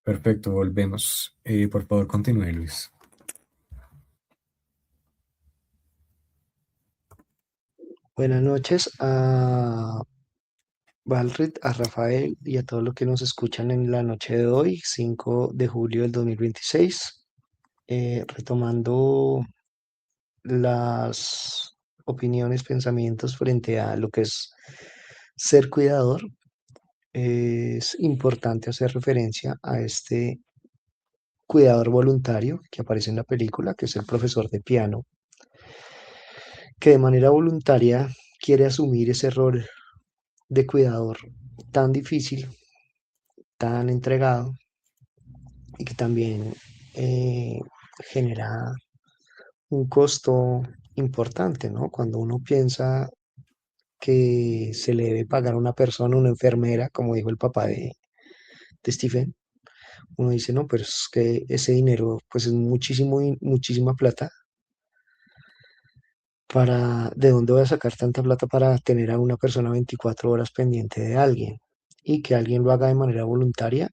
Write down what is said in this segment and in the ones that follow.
Perfecto, volvemos. Por favor, continúe, Luis. Buenas noches a Valrit, a Rafael y a todos los que nos escuchan en la noche de hoy, 5 de julio del 2026. Retomando las opiniones, pensamientos frente a lo que es ser cuidador, es importante hacer referencia a este cuidador voluntario que aparece en la película, que es el profesor de piano, que de manera voluntaria quiere asumir ese rol de cuidador tan difícil, tan entregado y que también eh, genera un costo importante, ¿no? Cuando uno piensa que se le debe pagar a una persona, una enfermera, como dijo el papá de Stephen, uno dice, no, pero es que ese dinero pues es muchísimo, muchísima plata para, ¿de dónde voy a sacar tanta plata para tener a una persona 24 horas pendiente de alguien? Y que alguien lo haga de manera voluntaria,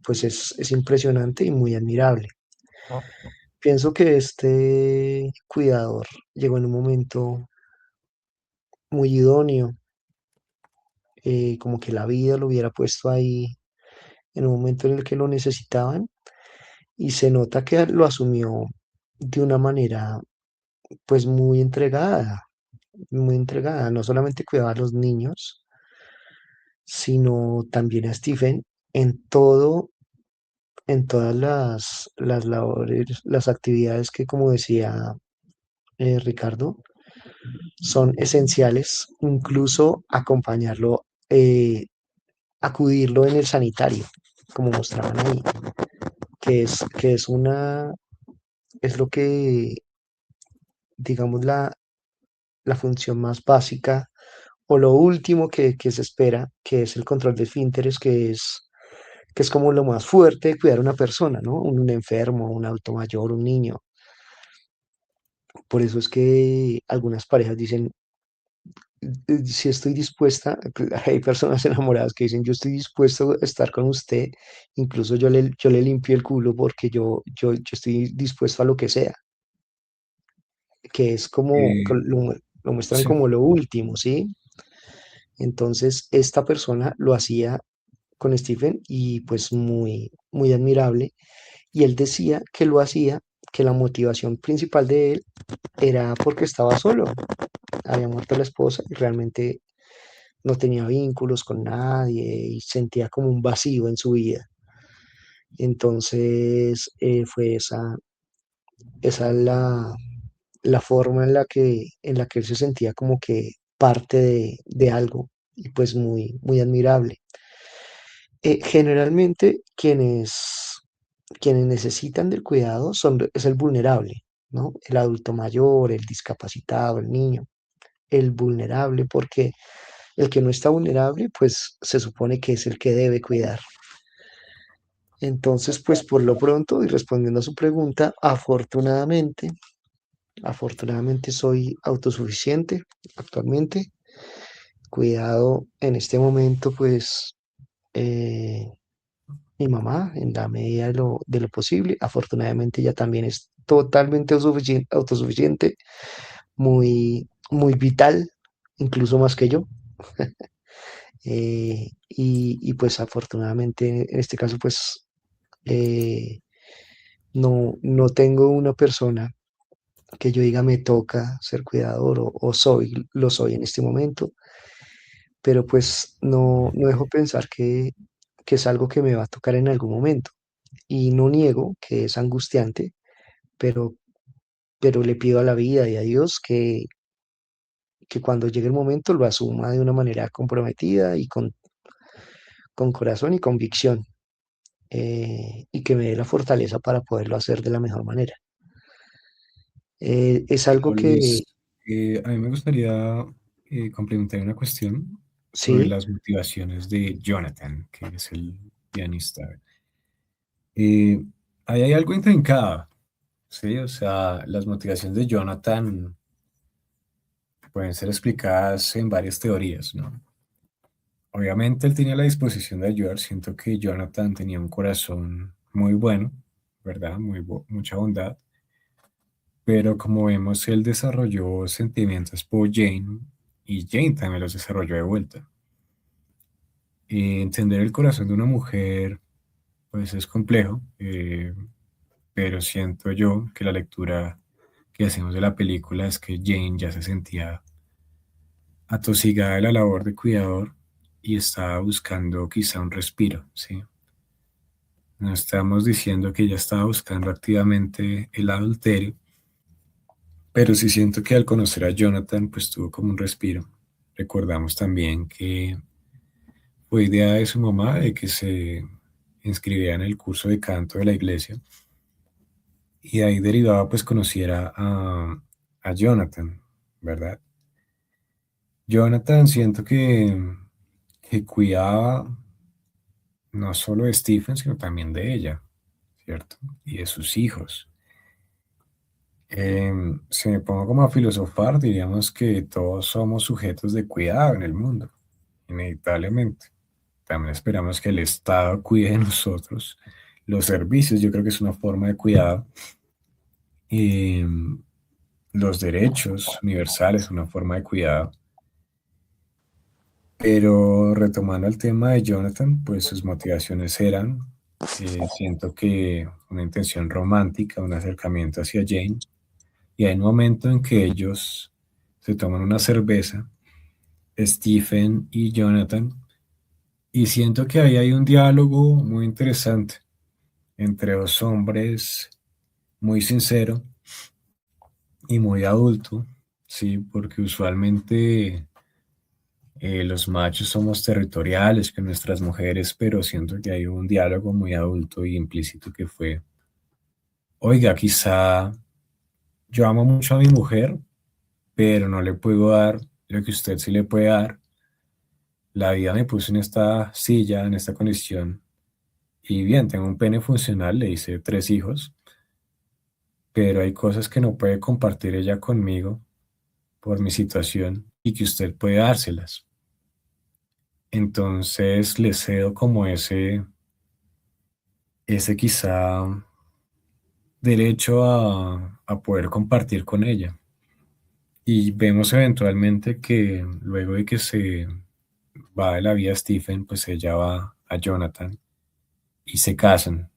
pues es impresionante y muy admirable. Pienso que este cuidador llegó en un momento muy idóneo, como que la vida lo hubiera puesto ahí en un momento en el que lo necesitaban y se nota que lo asumió de una manera pues muy entregada, no solamente cuidaba a los niños, sino también a Stephen en todo, en todas las labores, las actividades que, como decía Ricardo, son esenciales, incluso acompañarlo, acudirlo en el sanitario, como mostraban ahí, es lo que, digamos, la función más básica o lo último que se espera, que es el control de esfínteres, que es como lo más fuerte de cuidar a una persona, ¿no? Un enfermo, un adulto mayor, un niño. Por eso es que algunas parejas dicen, si estoy dispuesta, hay personas enamoradas que dicen, yo estoy dispuesto a estar con usted, incluso yo le limpio el culo porque yo estoy dispuesto a lo que sea, que es como, que Eh, lo muestran sí, como lo último, ¿sí? Entonces, esta persona lo hacía con Stephen y pues muy, muy admirable. Y él decía que lo hacía, que la motivación principal de él era porque estaba solo, había muerto la esposa y realmente no tenía vínculos con nadie y sentía como un vacío en su vida. Entonces fue esa la forma en la que él se sentía como que parte de algo y pues muy, muy admirable. Generalmente quienes necesitan del cuidado es el vulnerable, ¿no? El adulto mayor, el discapacitado, el niño, el vulnerable, porque el que no está vulnerable, pues se supone que es el que debe cuidar. Entonces, pues por lo pronto, y respondiendo a su pregunta, afortunadamente soy autosuficiente actualmente. Cuidado en este momento, pues eh, mi mamá en la medida de lo posible. Afortunadamente ella también es totalmente autosuficiente, muy, muy vital, incluso más que yo. Y pues afortunadamente en este caso pues no tengo una persona que yo diga me toca ser cuidador o lo soy en este momento, pero pues no dejo pensar que es algo que me va a tocar en algún momento. Y no niego que es angustiante, pero, pero le pido a la vida y a Dios que cuando llegue el momento lo asuma de una manera comprometida y con corazón y convicción, y que me dé la fortaleza para poderlo hacer de la mejor manera. Es algo bueno, que Luis, a mí me gustaría complementar una cuestión sobre sí, las motivaciones de Jonathan, que es el pianista. Eh, Ahí hay algo intrincado, ¿sí? O sea, las motivaciones de Jonathan pueden ser explicadas en varias teorías, ¿no? obviamente él tenía la disposición de ayudar. Siento que Jonathan tenía un corazón muy bueno, ¿verdad? Mucha bondad. Pero como vemos, él desarrolló sentimientos por Jane y Jane también los desarrolló de vuelta. Y entender el corazón de una mujer, pues es complejo, pero siento yo que la lectura que hacemos de la película es que Jane ya se sentía atosigada de la labor de cuidador y estaba buscando quizá un respiro, ¿sí? No estamos diciendo que ella estaba buscando activamente el adulterio, pero sí siento que al conocer a Jonathan, pues tuvo como un respiro. Recordamos también que fue idea de su mamá de que se inscribiera en el curso de canto de la iglesia y de ahí derivaba pues conociera a Jonathan, ¿verdad? Jonathan siento que cuidaba no solo de Stephen, sino también de ella, ¿cierto? Y de sus hijos. Si me pongo como a filosofar, diríamos que todos somos sujetos de cuidado en el mundo, inevitablemente. También esperamos que el Estado cuide de nosotros. Los servicios, yo creo que es una forma de cuidado. Y los derechos universales, una forma de cuidado. Pero retomando el tema de Jonathan, pues sus motivaciones eran, siento que una intención romántica, un acercamiento hacia Jane. Y hay un momento en que ellos se toman una cerveza, Stephen y Jonathan, y siento que ahí hay un diálogo muy interesante entre dos hombres, muy sincero y muy adulto, sí, porque usualmente los machos somos territoriales con nuestras mujeres, pero siento que hay un diálogo muy adulto y implícito que fue, oiga, quizá yo amo mucho a mi mujer, pero no le puedo dar lo que usted sí le puede dar. La vida me puso en esta silla, en esta condición, y bien, tengo un pene funcional, le hice 3 hijos, pero hay cosas que no puede compartir ella conmigo por mi situación y que usted puede dárselas. Entonces le cedo como ese quizá derecho a poder compartir con ella. Y vemos eventualmente que luego de que se va de la vida Stephen, pues ella va a Jonathan y se casan.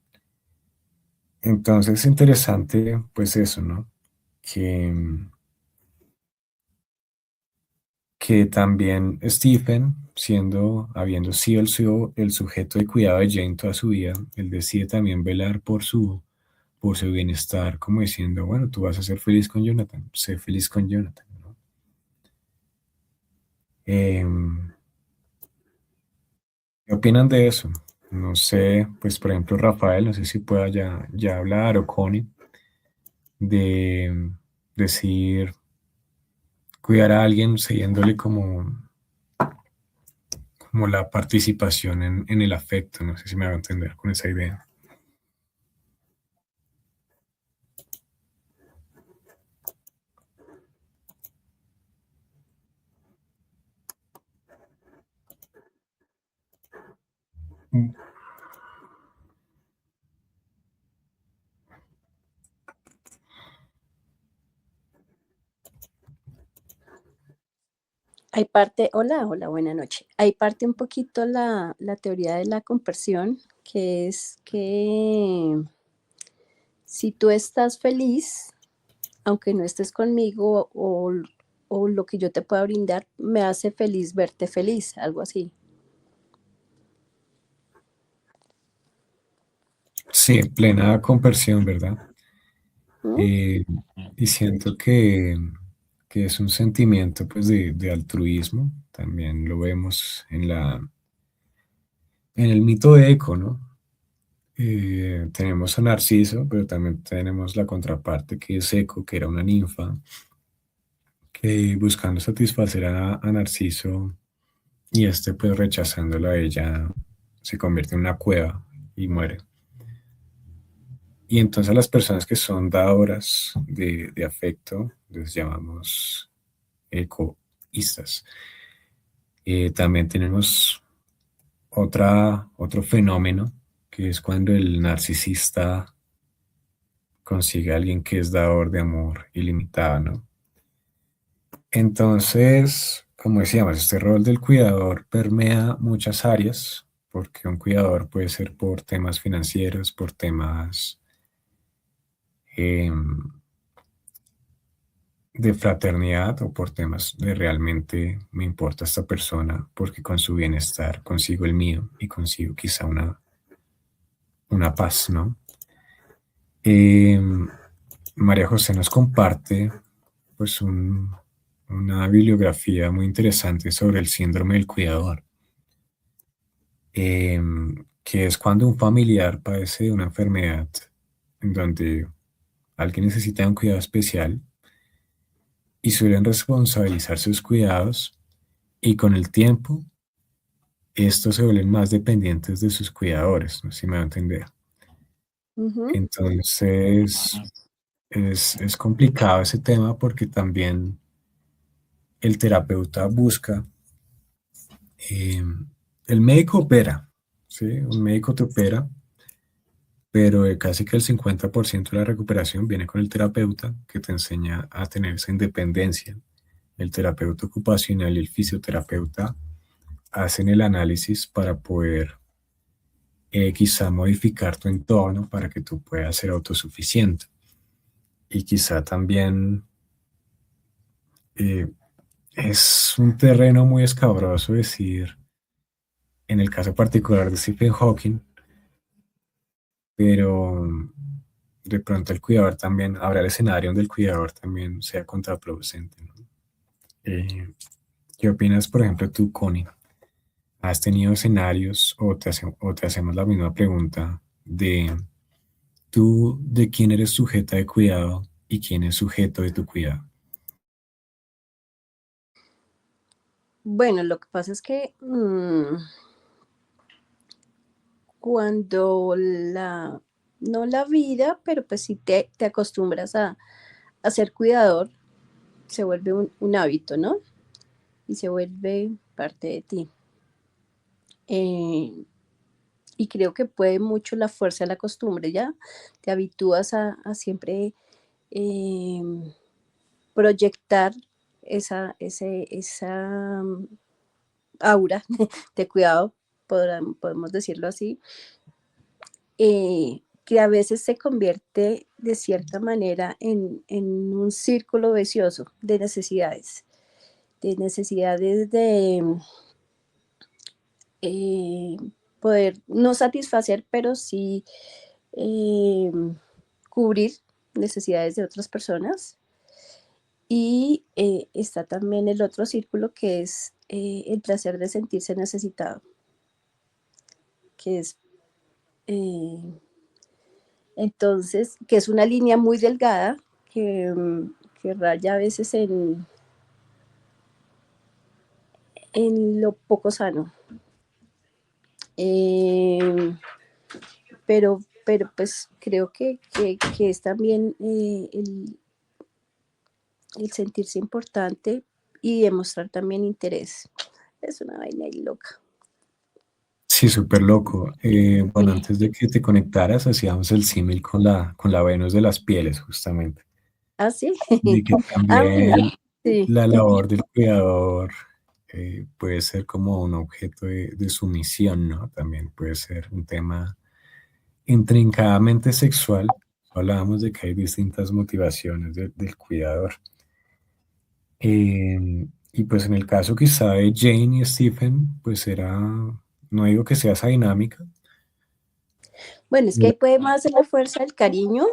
Entonces es interesante pues eso, ¿no? Que, que también Stephen, habiendo sido el sujeto de cuidado de Jane toda su vida, él decide también velar por su bienestar, como diciendo, bueno, tú vas a ser feliz con Jonathan, sé feliz con Jonathan, ¿no? Em, ¿Qué opinan de eso? No sé, pues por ejemplo Rafael, no sé si pueda ya hablar, o Connie, de decir, cuidar a alguien siguiéndole como la participación en el afecto, no sé si me hago entender con esa idea. Mm, Hay parte, hola, hola, buena noche. Hay parte un poquito la teoría de la compersión, que es que si tú estás feliz, aunque no estés conmigo o lo que yo te pueda brindar, me hace feliz verte feliz, algo así. Sí, plena conversión, ¿verdad? ¿No? Eh, y siento que es un sentimiento pues de altruismo, también lo vemos en el mito de Eco, ¿no? Tenemos a Narciso, pero también tenemos la contraparte que es Eco, que era una ninfa, que buscando satisfacer a Narciso y este pues rechazándolo a ella se convierte en una cueva y muere. Y entonces a las personas que son dadoras de afecto les llamamos ecoístas. También tenemos Otro fenómeno que es cuando el narcisista consigue a alguien que es dador de amor ilimitado, ¿no? Entonces, como decíamos, este rol del cuidador permea muchas áreas, porque un cuidador puede ser por temas financieros, por temas em, de fraternidad o por temas de realmente me importa esta persona porque con su bienestar consigo el mío y consigo quizá una paz, ¿no? Em, María José nos comparte pues una bibliografía muy interesante sobre el síndrome del cuidador, que es cuando un familiar padece de una enfermedad en donde alguien necesita un cuidado especial y suelen responsabilizar sus cuidados y con el tiempo estos se vuelven más dependientes de sus cuidadores, no sé si me va a entender. Ujú, Entonces es complicado ese tema porque también el terapeuta busca, eh, el médico opera, ¿sí? Un médico te opera, pero casi que el 50% de la recuperación viene con el terapeuta que te enseña a tener esa independencia. El terapeuta ocupacional y el fisioterapeuta hacen el análisis para poder quizá modificar tu entorno para que tú puedas ser autosuficiente. Y quizá también eh, es un terreno muy escabroso decir, en el caso particular de Stephen Hawking, pero de pronto el cuidador también, habrá el escenario donde el cuidador también sea contraproducente, ¿no? Eh, ¿Qué opinas, por ejemplo, tú, Connie? ¿Has tenido escenarios o te hacemos la misma pregunta de tú de quién eres sujeta de cuidado y quién es sujeto de tu cuidado? Bueno, lo que pasa es que cuando no la vida, pero pues si te acostumbras a ser cuidador, se vuelve un hábito, ¿no? Y se vuelve parte de ti. Eh, y creo que puede mucho la fuerza de la costumbre, ¿ya? Te habitúas a siempre eh, proyectar esa aura de cuidado, podemos decirlo así, que a veces se convierte de cierta manera en un círculo vicioso de necesidades de eh, poder no satisfacer, pero sí eh, cubrir necesidades de otras personas. Y está también el otro círculo que es el placer de sentirse necesitado, que es eh, entonces, que es una línea muy delgada que raya a veces en lo poco sano. Eh, pero pues creo que es también el sentirse importante y demostrar también interés. Es una vaina ahí loca. Sí, súper loco. Bueno, Sí. antes de que te conectaras, hacíamos el símil con la Venus de las pieles, justamente. ¿Ah, sí? De que Ah, bueno, también sí. la labor del cuidador puede ser como un objeto de sumisión, ¿no? También puede ser un tema intrincadamente sexual. Hablábamos de que hay distintas motivaciones del cuidador. Y pues en el caso quizá de Jane y Stephen, pues era, no digo que sea esa dinámica. Bueno, es que ahí puede más ser la fuerza del cariño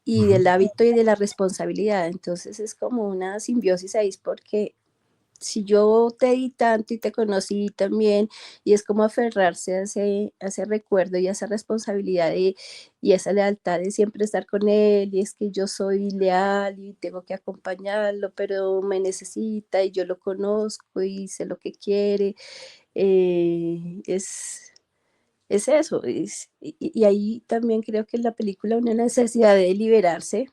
y Ujú. del hábito y de la responsabilidad. Entonces es como una simbiosis ahí, porque si yo te di tanto y te conocí también, y es como aferrarse a ese recuerdo y a esa responsabilidad y esa lealtad de siempre estar con él, y es que yo soy leal y tengo que acompañarlo, pero me necesita y yo lo conozco y sé lo que quiere. eh, es, es eso. Y ahí también creo que en la película una necesidad de liberarse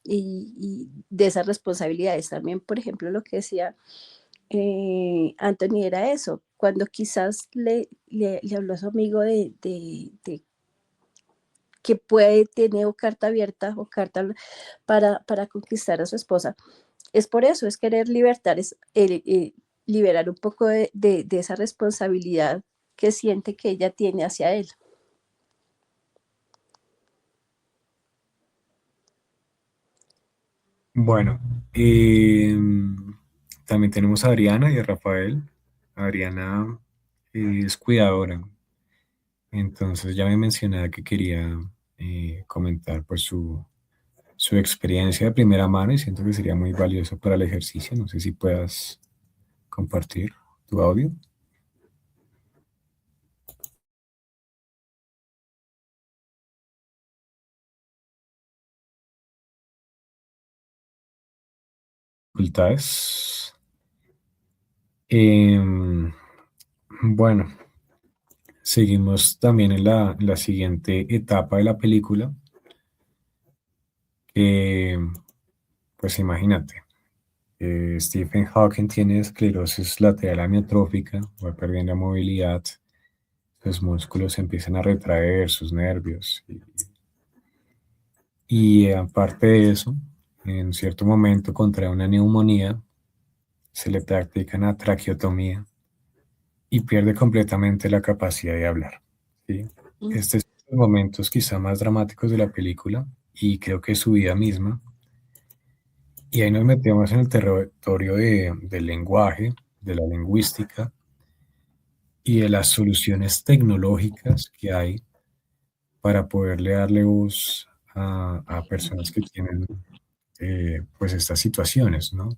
y de esas responsabilidades. También, por ejemplo, lo que decía Anthony era eso, cuando quizás le habló a su amigo de que puede tener o carta abierta o carta para conquistar a su esposa, es por eso, es querer libertar, liberar un poco de esa responsabilidad que siente que ella tiene hacia él. Bueno, también tenemos a Adriana y a Rafael. Adriana es cuidadora, entonces ya me mencionaba que quería comentar pues su experiencia de primera mano y siento que sería muy valioso para el ejercicio. No sé si puedas compartir tu audio. Dificultades. Em, bueno, seguimos también en la siguiente etapa de la película. Pues imagínate, Stephen Hawking tiene esclerosis lateral amiotrófica, va perdiendo movilidad, sus músculos se empiezan a retraer, sus nervios. Y aparte de eso, en cierto momento contrae una neumonía, se le practica una traqueotomía y pierde completamente la capacidad de hablar. ¿Sí? Este es uno de los momentos quizá más dramáticos de la película y creo que es su vida misma. Y ahí nos metemos en el territorio del lenguaje, de la lingüística y de las soluciones tecnológicas que hay para poderle darle voz a personas que tienen pues estas situaciones, ¿no?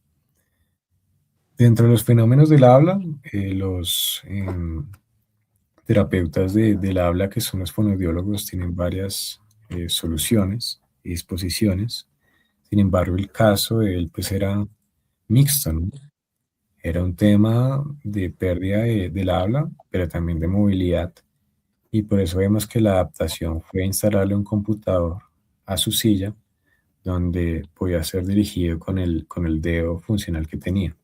Dentro de los fenómenos del habla, los terapeutas del habla, que son los fonoaudiólogos, tienen varias soluciones y disposiciones. Sin embargo, el caso de él pues era mixto, ¿no? Era un tema de pérdida del habla, pero también de movilidad. Y por eso vemos que la adaptación fue instalarle un computador a su silla donde podía ser dirigido con el dedo funcional que tenía.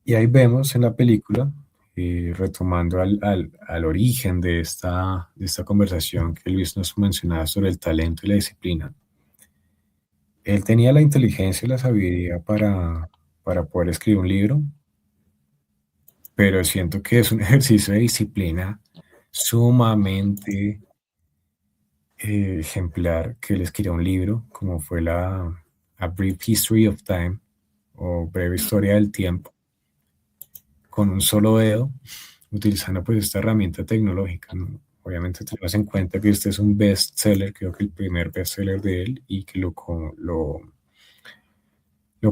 Y ahí vemos en la película, retomando al origen de esta conversación que Luis nos mencionaba sobre el talento y la disciplina. Él tenía la inteligencia y la sabiduría para poder escribir un libro, pero siento que es un ejercicio de disciplina sumamente ejemplar que él escribió un libro, como fue A Brief History of Time, o Breve Historia del Tiempo, con un solo dedo, utilizando pues esta herramienta tecnológica, ¿no? Obviamente tenemos en cuenta que este es un bestseller, creo que el primer bestseller de él, y que lo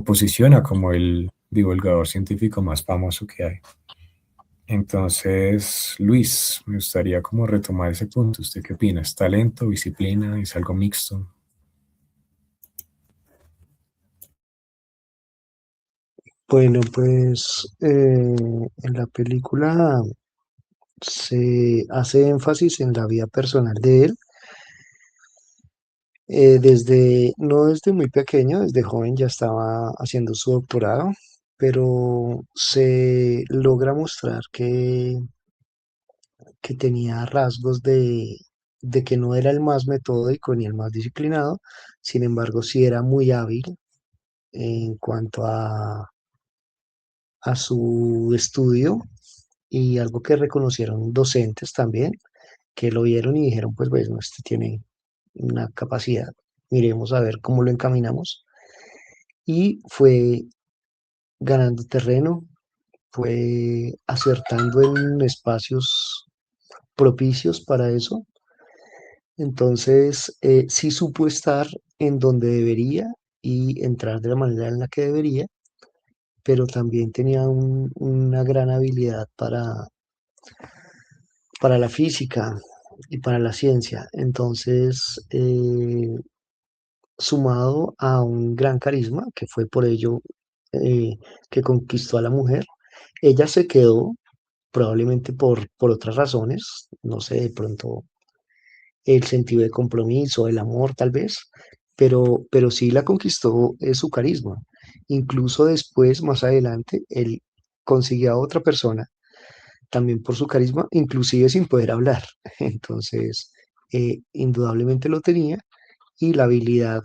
posiciona como el divulgador científico más famoso que hay. Entonces, Luis, me gustaría como retomar ese punto. ¿Usted qué opina? ¿Es talento, disciplina? ¿Es algo mixto? Bueno, pues en la película se hace énfasis en la vida personal de él, no desde muy pequeño, desde joven ya estaba haciendo su doctorado, pero se logra mostrar que tenía rasgos de que no era el más metódico ni el más disciplinado, sin embargo sí era muy hábil en cuanto a su estudio y algo que reconocieron docentes también, que lo vieron y dijeron, pues bueno, este tiene una capacidad, miremos a ver cómo lo encaminamos. Y fue ganando terreno, fue acertando en espacios propicios para eso. Entonces, sí supo estar en donde debería y entrar de la manera en la que debería, pero también tenía una gran habilidad para la física y para la ciencia. Entonces, sumado a un gran carisma, que fue por ello que conquistó a la mujer, ella se quedó probablemente por otras razones, no sé, de pronto el sentido de compromiso, el amor tal vez, pero sí la conquistó su carisma. Incluso después, más adelante, él consiguió a otra persona también por su carisma, inclusive sin poder hablar. Entonces, indudablemente lo tenía y la habilidad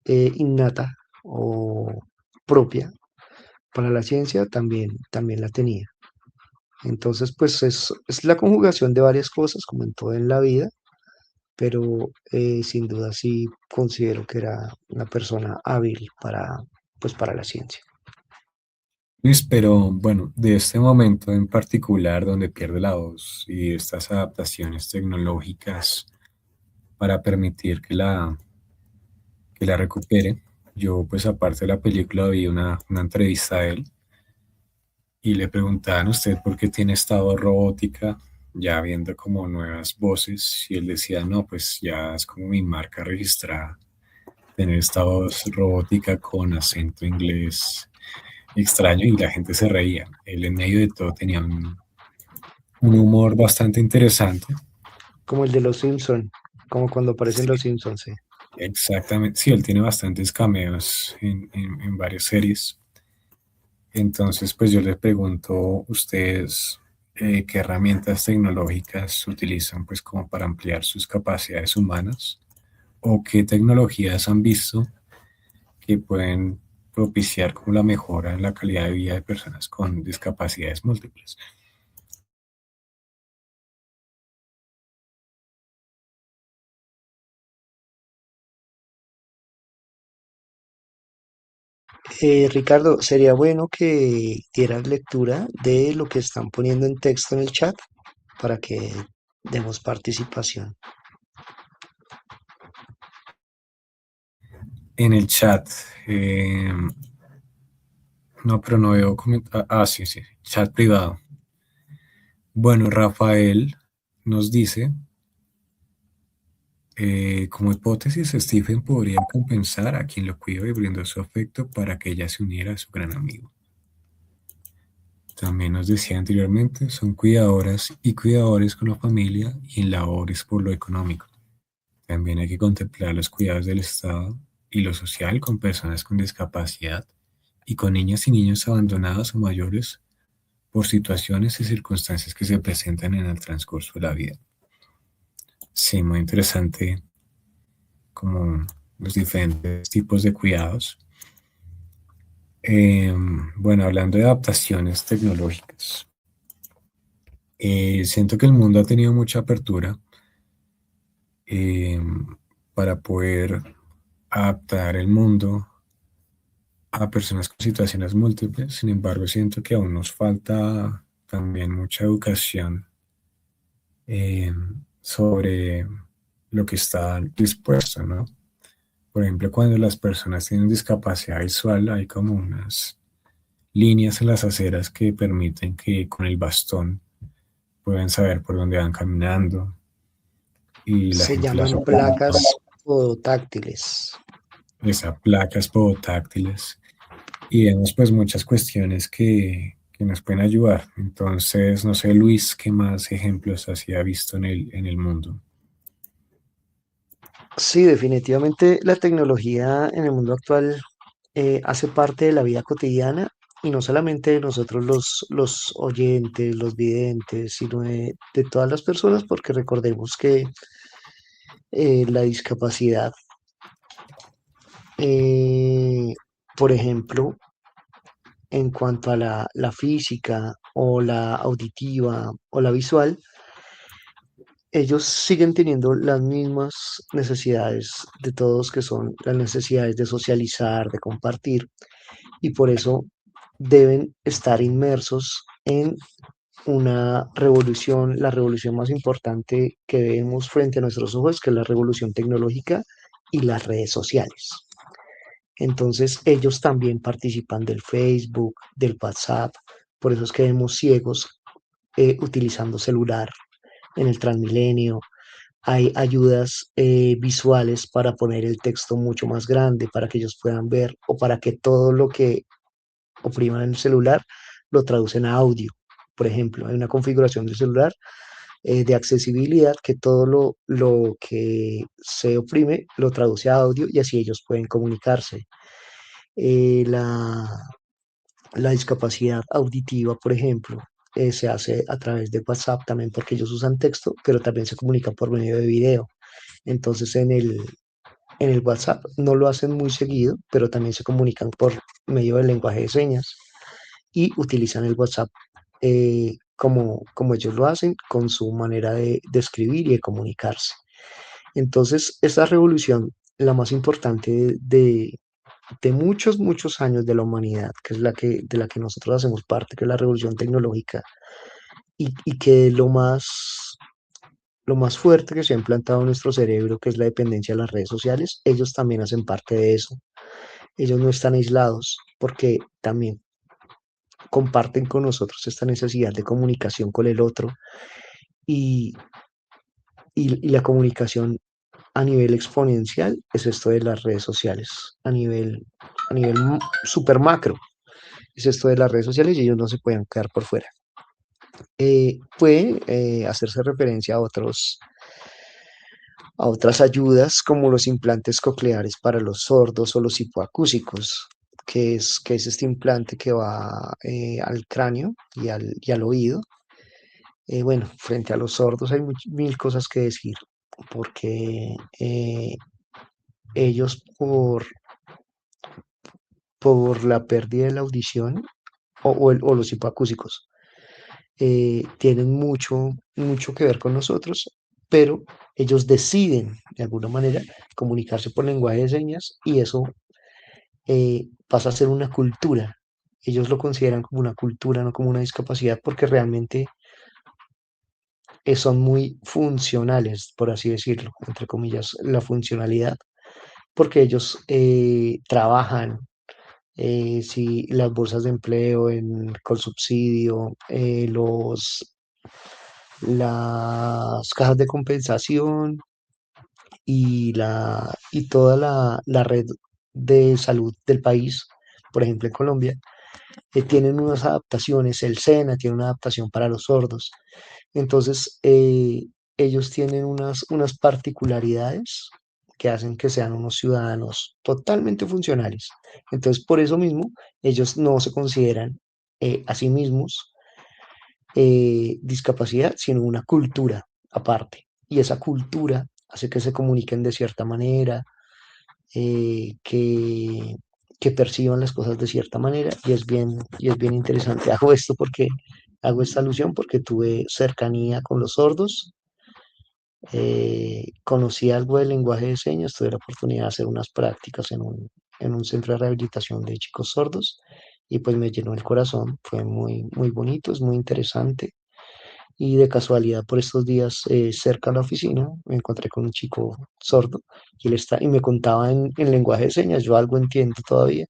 innata o propia para la ciencia también la tenía. Entonces, pues es la conjugación de varias cosas, como en todo en la vida, pero sin duda sí considero que era una persona hábil pues, para la ciencia. Luis, pero bueno, de este momento en particular donde pierde la voz y estas adaptaciones tecnológicas para permitir que la recupere, yo pues aparte de la película vi una entrevista a él y le preguntaban a usted por qué tiene esta voz robótica, ya viendo como nuevas voces, y él decía, no, pues ya es como mi marca registrada, tener esta voz robótica con acento inglés extraño y la gente se reía. Él en medio de todo tenía un humor bastante interesante. Como el de los Simpson, como cuando aparecen los Sí, Simpsons, sí. exactamente. Sí, él tiene bastantes cameos en varias series. Entonces, pues yo les pregunto, ¿ustedes qué herramientas tecnológicas utilizan pues como para ampliar sus capacidades humanas? ¿O qué tecnologías han visto que pueden propiciar como la mejora en la calidad de vida de personas con discapacidades múltiples? Ricardo, sería bueno que dieras lectura de lo que están poniendo en texto en el chat para que demos participación. En el chat, no, pero no veo comentarios. Ah, sí, sí, chat privado. Bueno, Rafael nos dice, como hipótesis, Stephen podría compensar a quien lo cuidó y brindó su afecto para que ella se uniera a su gran amigo. También nos decía anteriormente, son cuidadoras y cuidadores con la familia y en labores por lo económico. También hay que contemplar los cuidados del Estado y lo social con personas con discapacidad y con niñas y niños abandonados o mayores por situaciones y circunstancias que se presentan en el transcurso de la vida. Sí, muy interesante como los diferentes tipos de cuidados. Bueno, hablando de adaptaciones tecnológicas, siento que el mundo ha tenido mucha apertura eh, para poder adaptar el mundo a personas con situaciones múltiples. Sin embargo, siento que aún nos falta también mucha educación eh, sobre lo que está dispuesto, ¿no? Por ejemplo, cuando las personas tienen discapacidad visual, hay como unas líneas en las aceras que permiten que con el bastón puedan saber por dónde van caminando y la Se gente las llaman ocupa. placas odotáctiles. Esas placas podotáctiles y vemos pues muchas cuestiones que nos pueden ayudar. Entonces, no sé, Luis, ¿qué más ejemplos así ha visto en el mundo? Sí, definitivamente la tecnología en el mundo actual hace parte de la vida cotidiana y no solamente de nosotros los oyentes, los videntes, sino de todas las personas, porque recordemos que la discapacidad, eh, por ejemplo, en cuanto a la física o la auditiva o la visual, ellos siguen teniendo las mismas necesidades de todos, que son las necesidades de socializar, de compartir, y por eso deben estar inmersos en una revolución, la revolución más importante que vemos frente a nuestros ojos, que es la revolución tecnológica y las redes sociales. Entonces ellos también participan del Facebook, del WhatsApp, por eso es que vemos ciegos utilizando celular en el Transmilenio. Hay ayudas visuales para poner el texto mucho más grande, para que ellos puedan ver o para que todo lo que opriman en el celular lo traducen a audio. Por ejemplo, hay una configuración del celular de accesibilidad que todo lo que se oprime lo traduce a audio y así ellos pueden comunicarse. Eh, la, la discapacidad auditiva, por ejemplo. se hace a través de WhatsApp también porque ellos usan texto, pero también se comunican por medio de video. Entonces en el WhatsApp no lo hacen muy seguido, pero también se comunican por medio del lenguaje de señas y utilizan el WhatsApp como ellos lo hacen, con su manera de escribir y de comunicarse. Entonces, esta revolución, la más importante de muchos, muchos años de la humanidad, que es de la que nosotros hacemos parte, que es la revolución tecnológica, y que lo más fuerte que se ha implantado en nuestro cerebro, que es la dependencia de las redes sociales, ellos también hacen parte de eso. Ellos no están aislados porque también comparten con nosotros esta necesidad de comunicación con el otro y, y la comunicación a nivel exponencial es esto de las redes sociales, a nivel super macro, es esto de las redes sociales y ellos no se pueden quedar por fuera. Puede hacerse referencia a otras ayudas como los implantes cocleares para los sordos o los hipoacúsicos, que es este implante que va al cráneo y al oído. Bueno, frente a los sordos hay mil cosas que decir, porque ellos por la pérdida de la audición o los hipoacúsicos tienen mucho que ver con nosotros, pero ellos deciden de alguna manera comunicarse por lenguaje de señas y eso pasa a ser una cultura. Ellos lo consideran como una cultura, no como una discapacidad, porque realmente son muy funcionales, por así decirlo, entre comillas, la funcionalidad, porque ellos trabajan, si las bolsas de empleo con subsidio, las cajas de compensación y toda la red de salud del país, por ejemplo en Colombia, tienen unas adaptaciones, el SENA tiene una adaptación para los sordos. Entonces, ellos tienen unas particularidades que hacen que sean unos ciudadanos totalmente funcionales. Entonces, por eso mismo, ellos no se consideran a sí mismos discapacidad, sino una cultura aparte. Y esa cultura hace que se comuniquen de cierta manera, eh, que, que perciban las cosas de cierta manera y es bien interesante. Hago esta alusión porque tuve cercanía con los sordos, conocí algo del lenguaje de señas, tuve la oportunidad de hacer unas prácticas en un centro de rehabilitación de chicos sordos y pues me llenó el corazón, fue muy bonito, es muy interesante. Y de casualidad por estos días cerca a la oficina me encontré con un chico sordo y me contaba en lenguaje de señas, yo algo entiendo todavía,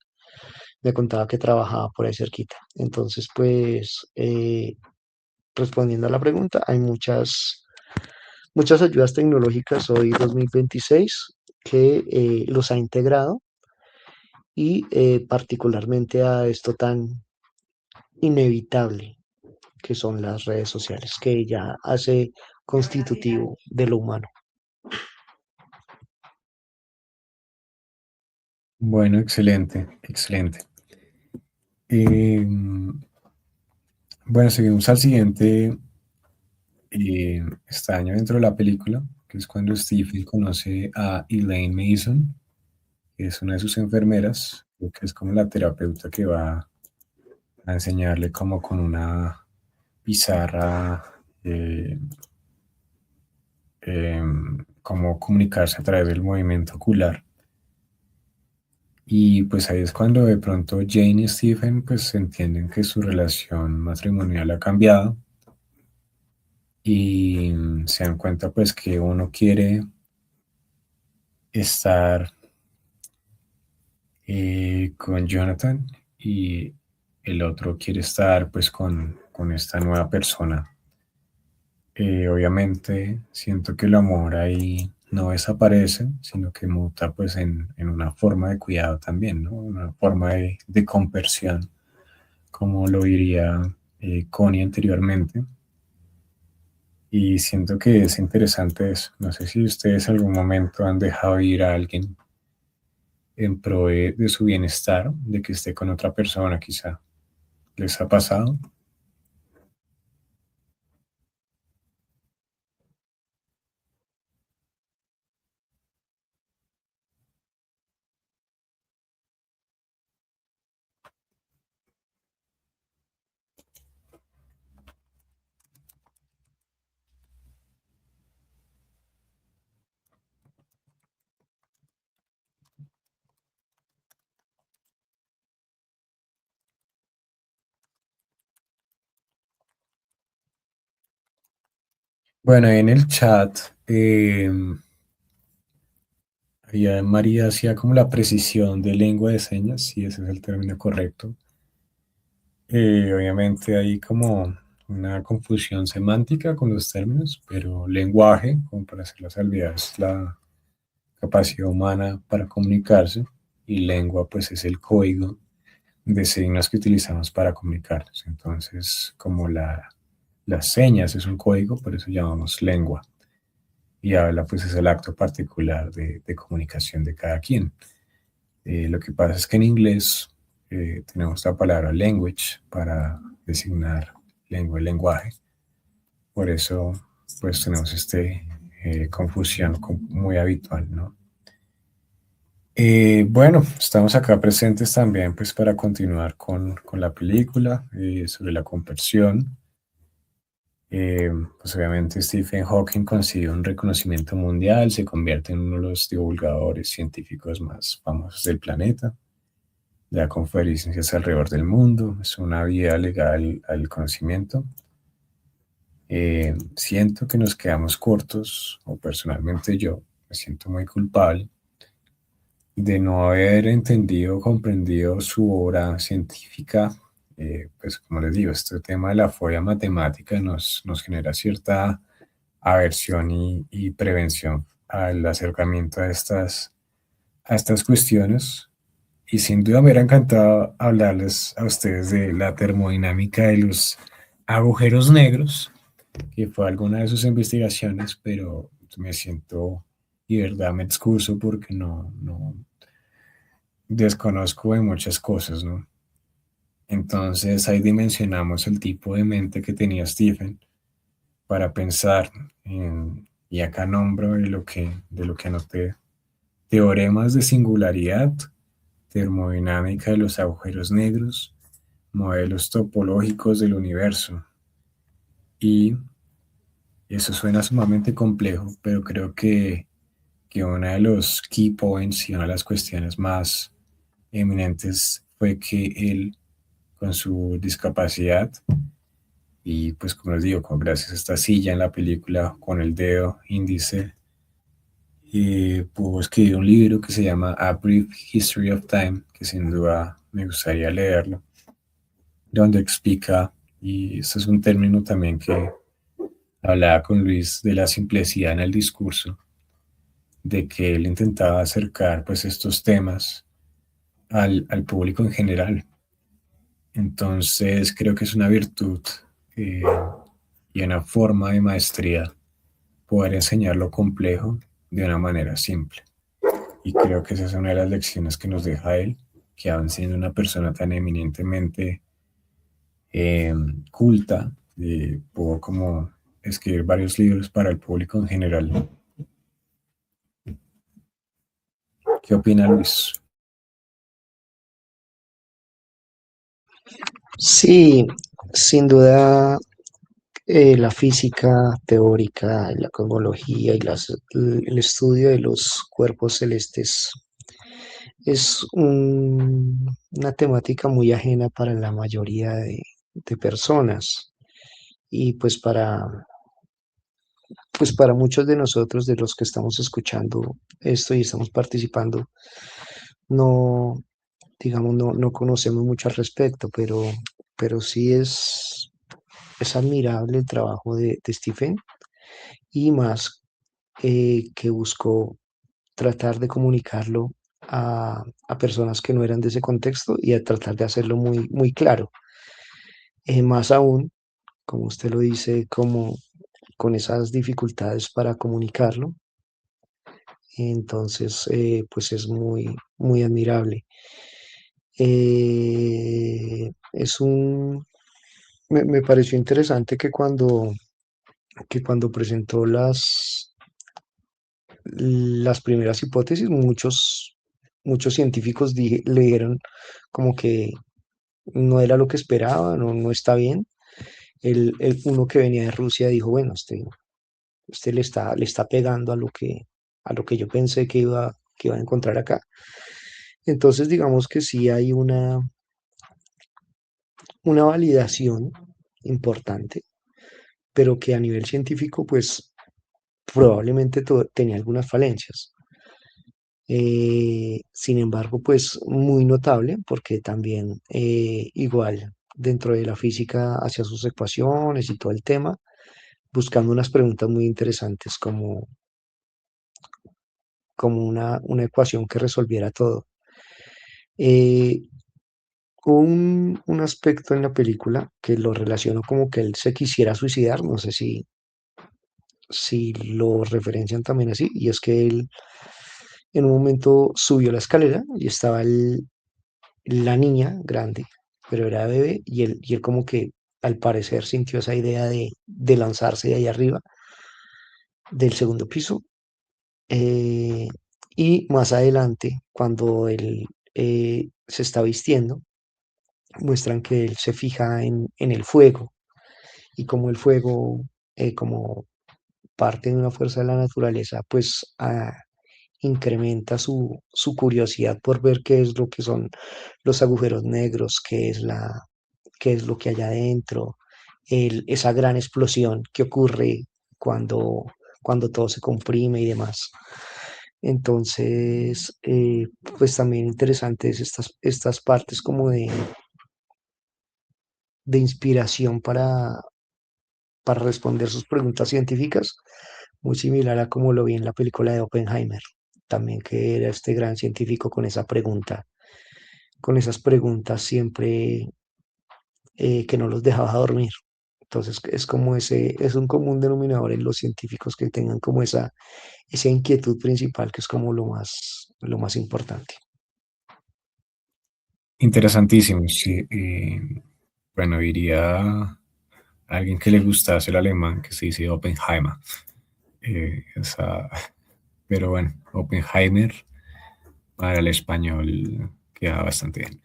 me contaba que trabajaba por ahí cerquita. Entonces, pues, respondiendo a la pregunta, hay muchas ayudas tecnológicas hoy 2026 que los ha integrado y particularmente a esto tan inevitable que son las redes sociales, que ya hace constitutivo de lo humano. Bueno, excelente, excelente. Em, bueno, seguimos al siguiente estaño dentro de la película, que es cuando Stephen conoce a Elaine Mason, que es una de sus enfermeras, que es como la terapeuta que va a enseñarle como con una pizarra cómo comunicarse a través del movimiento ocular. Y pues ahí es cuando de pronto Jane y Stephen pues entienden que su relación matrimonial ha cambiado y se dan cuenta pues que uno quiere estar con Jonathan y el otro quiere estar pues con esta nueva persona. Obviamente siento que el amor ahí no desaparece, sino que muta pues en una forma de cuidado también, ¿no? Una forma de conversión, como lo diría Connie anteriormente. Y siento que es interesante eso. No sé si ustedes algún momento han dejado ir a alguien en pro de su bienestar, de que esté con otra persona quizá. ¿Les ha pasado? Bueno, en el chat, ya María hacía como la precisión de lengua de señas, si ese es el término correcto. Obviamente hay como una confusión semántica con los términos, pero lenguaje, como para hacer la salvedad, es la capacidad humana para comunicarse y lengua pues es el código de signos que utilizamos para comunicarnos. Entonces, como las señas es un código, por eso llamamos lengua. Y habla pues es el acto particular de comunicación de cada quien. Lo que pasa es que en inglés tenemos la palabra language para designar lengua y lenguaje. Por eso pues tenemos confusión muy habitual, ¿no? Bueno, estamos acá presentes también pues para continuar con la película sobre la conversión. Pues obviamente Stephen Hawking consigue un reconocimiento mundial, se convierte en uno de los divulgadores científicos más famosos del planeta, da conferencias alrededor del mundo, es una vía legal al conocimiento. Siento que nos quedamos cortos, o personalmente yo me siento muy culpable de no haber entendido o comprendido su obra científica. Pues como les digo, este tema de la fobia matemática nos genera cierta aversión y prevención al acercamiento a estas cuestiones. Y sin duda me hubiera encantado hablarles a ustedes de la termodinámica de los agujeros negros, que fue alguna de sus investigaciones, pero me siento y de verdad me excuso porque no desconozco de muchas cosas, ¿no? Entonces ahí dimensionamos el tipo de mente que tenía Stephen para pensar y acá nombro de lo que anoté: teoremas de singularidad, termodinámica de los agujeros negros, modelos topológicos del universo. Y eso suena sumamente complejo, pero creo que uno de los key points y una de las cuestiones más eminentes fue que él, con su discapacidad, y pues como les digo, gracias a esta silla en la película, con el dedo índice, pudo escribir un libro que se llama A Brief History of Time, que sin duda me gustaría leerlo, donde explica, y este es un término también que hablaba con Luis, de la simplicidad en el discurso, de que él intentaba acercar pues estos temas al público en general. Entonces creo que es una virtud eh, y una forma de maestría poder enseñar lo complejo de una manera simple. Y creo que esa es una de las lecciones que nos deja él, que aún siendo una persona tan eminentemente eh, culta, pudo como escribir varios libros para el público en general. ¿Qué opina Luis? Sí, sin duda, la física teórica, la cosmología y el estudio de los cuerpos celestes es una temática muy ajena para la mayoría de personas. Y pues para muchos de nosotros, de los que estamos escuchando esto y estamos participando, no, digamos, no conocemos mucho al respecto, pero sí es admirable el trabajo de Stephen, y más que buscó tratar de comunicarlo a personas que no eran de ese contexto, y a tratar de hacerlo muy, muy claro. Más aún, como usted lo dice, como con esas dificultades para comunicarlo. Entonces, pues es muy, muy admirable. Es me pareció interesante que cuando presentó las primeras hipótesis, muchos científicos le dijeron como que no era lo que esperaban, o no está bien. Uno que venía de Rusia dijo, bueno, usted le está pegando a lo que yo pensé que iba a encontrar acá. Entonces, digamos que sí hay una validación importante, pero que a nivel científico, pues probablemente tenía algunas falencias. Sin embargo, pues muy notable porque también igual dentro de la física hacia sus ecuaciones y todo el tema, buscando unas preguntas muy interesantes como una ecuación que resolviera todo. Eh, Hubo un aspecto en la película que lo relaciono como que él se quisiera suicidar, no sé si lo referencian también así, y es que él en un momento subió la escalera y estaba la niña grande, pero era bebé, y él como que al parecer sintió esa idea de lanzarse de ahí arriba del segundo piso. eh, y más adelante, cuando él se está vistiendo, muestran que él se fija en el fuego y como el fuego, como parte de una fuerza de la naturaleza, pues incrementa su curiosidad por ver qué es lo que son los agujeros negros, qué es lo que hay adentro, esa gran explosión que ocurre cuando todo se comprime y demás. Entonces, pues también interesantes estas partes como de inspiración para responder sus preguntas científicas, muy similar a como lo vi en la película de Oppenheimer, también que era este gran científico con esa pregunta, con esas preguntas siempre que no los dejaba dormir. Entonces es como es un común denominador en los científicos que tengan como esa inquietud principal que es como lo más importante. Interesantísimo, sí. Bueno, diría a alguien que le gustase el alemán, que se dice Oppenheimer. Pero bueno, Oppenheimer para el español queda bastante bien.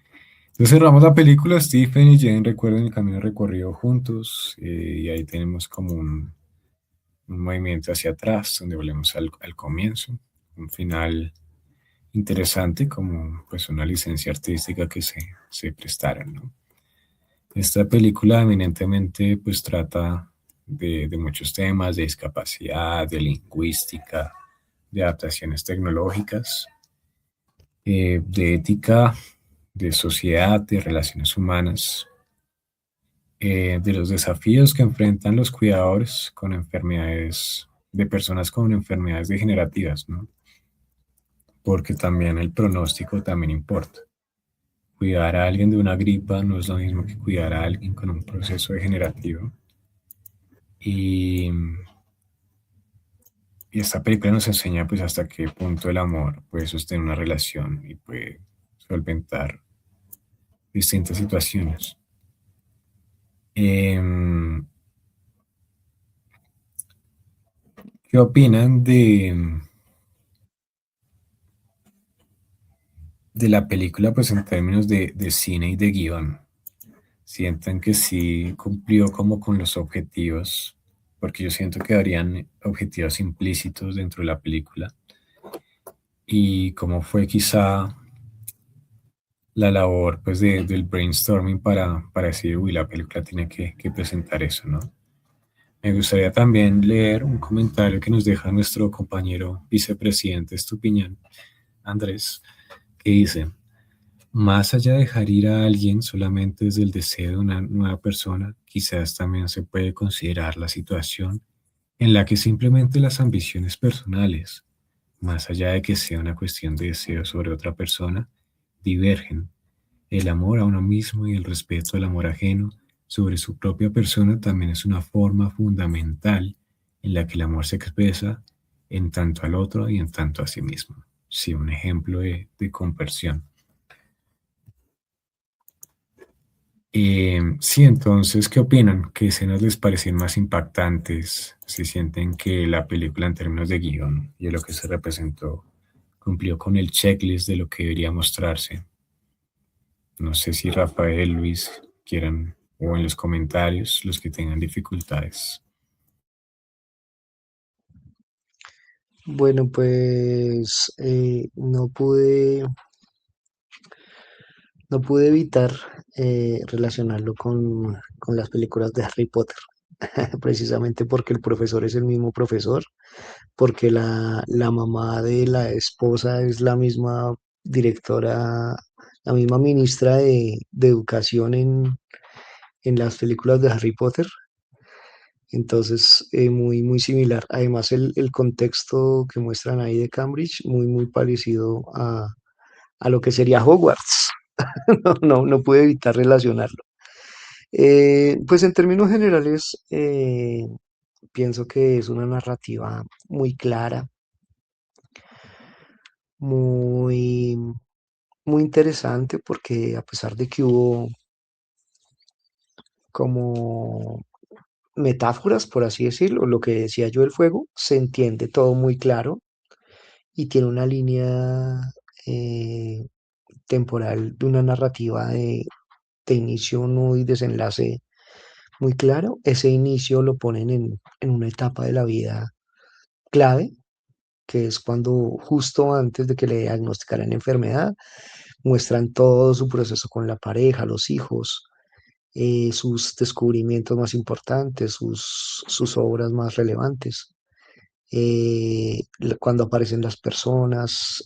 Entonces cerramos la película. Stephen y Jane recuerdan el camino recorrido juntos, y ahí tenemos como un movimiento hacia atrás donde volvemos al comienzo, un final interesante como pues una licencia artística que se prestaron, ¿no? Esta película eminentemente pues trata de muchos temas, de discapacidad, de lingüística, de adaptaciones tecnológicas, de ética, de sociedad, de relaciones humanas, de los desafíos que enfrentan los cuidadores con enfermedades, de personas con enfermedades degenerativas, ¿no? Porque también el pronóstico también importa. Cuidar a alguien de una gripa no es lo mismo que cuidar a alguien con un proceso degenerativo. Y, y esta película nos enseña pues hasta qué punto el amor puede sostener una relación y puede solventar distintas situaciones. Em, ¿Qué opinan de la película pues en términos de cine y de guión? ¿Sienten que sí cumplió como con los objetivos? Porque yo siento que habrían objetivos implícitos dentro de la película. Y cómo fue quizá la labor pues del brainstorming para decir, uy, la película tiene que presentar eso, ¿no? Me gustaría también leer un comentario que nos deja nuestro compañero vicepresidente Estupiñán, Andrés, que dice, más allá de dejar ir a alguien solamente desde el deseo de una nueva persona, quizás también se puede considerar la situación en la que simplemente las ambiciones personales, más allá de que sea una cuestión de deseo sobre otra persona, divergen. El amor a uno mismo y el respeto al amor ajeno sobre su propia persona también es una forma fundamental en la que el amor se expresa en tanto al otro y en tanto a sí mismo. Sí, un ejemplo de conversión. Sí, entonces, ¿qué opinan? ¿Qué escenas les parecen más impactantes? Si sienten que la película en términos de guión y de lo que se representó cumplió con el checklist de lo que debería mostrarse. No sé si Rafael, Luis quieran, o en los comentarios, los que tengan dificultades. Bueno, pues no pude evitar relacionarlo con las películas de Harry Potter. precisamente porque el profesor es el mismo profesor, porque la mamá de la esposa es la misma directora, la misma ministra de educación en las películas de Harry Potter. Entonces, muy, muy similar. Además, el contexto que muestran ahí de Cambridge, muy, muy parecido a lo que sería Hogwarts. No pude evitar relacionarlo. Pues en términos generales, pienso que es una narrativa muy clara, muy, muy interesante, porque a pesar de que hubo como metáforas, por así decirlo, lo que decía yo del fuego, se entiende todo muy claro y tiene una línea eh, temporal de una narrativa de inicio, nudo y desenlace muy claro. Ese inicio lo ponen en una etapa de la vida clave, que es cuando justo antes de que le diagnosticaran la enfermedad, muestran todo su proceso con la pareja, los hijos, sus descubrimientos más importantes, sus obras más relevantes. Cuando aparecen las personas,